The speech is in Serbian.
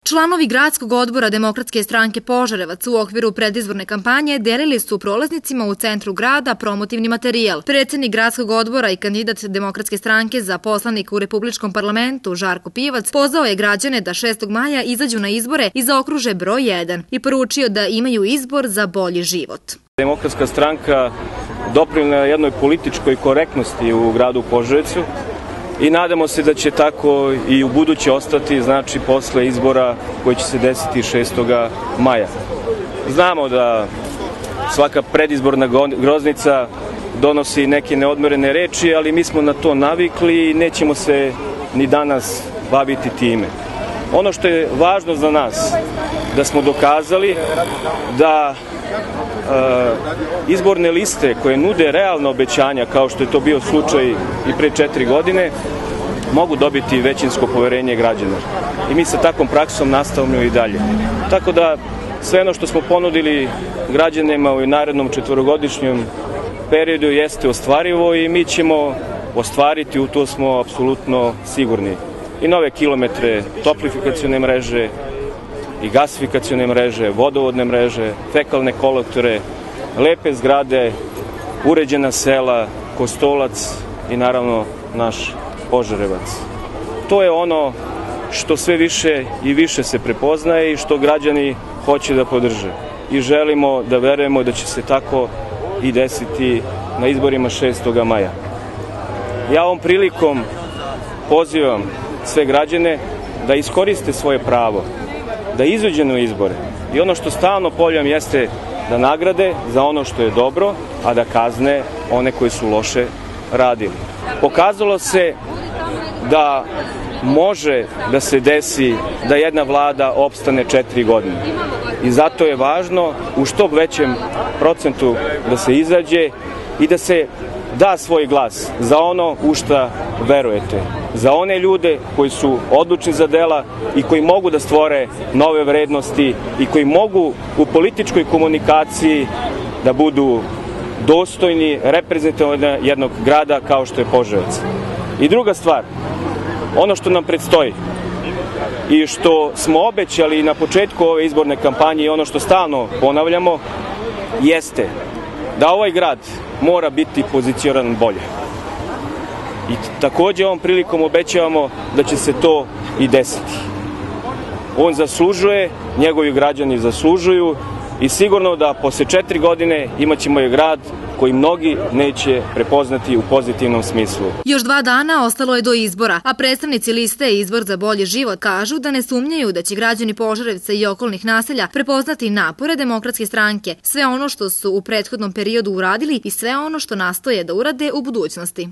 Članovi Gradskog odbora Demokratske stranke Požarevac u okviru predizborne kampanje delili su prolaznicima u centru grada promotivni materijal. Predsednik Gradskog odbora i kandidat Demokratske stranke za poslanika u Republičkom parlamentu Žarko Pivac pozvao je građane da 6. maja izađu na izbore i zaokruže broj 1 i poručio da imaju izbor za bolji život. Demokratska stranka doprinela jednoj političkoj korektnosti u gradu Požarevcu i nadamo se da će tako i u buduće ostati, znači posle izbora koji će se desiti 6. maja. Znamo da svaka predizborna groznica donosi neke neodmerene reči, ali mi smo na to navikli i nećemo se ni danas baviti time. Ono što je važno za nas, da smo dokazali da izborne liste koje nude realna obećanja, kao što je to bio slučaj i pre 4 godine, mogu dobiti većinsko poverenje građana. I mi sa takvom praksom nastavljamo i dalje. Tako da sve ono što smo ponudili građanima u narednom 4-godišnjem periodu jeste ostvarivo i mi ćemo ostvariti, u to smo apsolutno sigurni. I nove kilometre toplifikacione mreže, i gasifikacione mreže, vodovodne mreže, fekalne kolektore, lepe zgrade, uređena sela, Kostolac i naravno naš Požarevac. To je ono što sve više i više se prepoznaje i što građani hoće da podrže. I želimo da verujemo da će se tako i desiti na izborima 6. maja. Ja ovom prilikom pozivam sve građane da iskoriste svoje pravo, da izađu na izbore. I ono što stalno ponavljam jeste da nagrade za ono što je dobro, a da kazne one koji su loše radili. Pokazalo se da može da se desi da jedna vlada opstane 4 godine. I zato je važno u što većem procentu da se izađe i da se da svoj glas za ono u šta verujete. Za one ljude koji su odlučni za dela i koji mogu da stvore nove vrednosti i koji mogu u političkoj komunikaciji da budu dostojni, reprezentativni jednog grada kao što je Požarevac. I druga stvar, ono što nam predstoji i što smo obećali na početku ove izborne kampanje i ono što stalno ponavljamo, jeste da ovaj grad mora biti pozicioniran bolje. I takođe ovom prilikom obećavamo da će se to i desiti. On zaslužuje, njegovi građani zaslužuju i sigurno da posle 4 godine imaćemo i grad koji mnogi neće prepoznati u pozitivnom smislu. Još 2 dana ostalo je do izbora, a predstavnici liste Izbor za bolji život kažu da ne sumnjaju da će građani Požarevca i okolnih naselja prepoznati napore Demokratske stranke, sve ono što su u prethodnom periodu uradili i sve ono što nastoje da urade u budućnosti.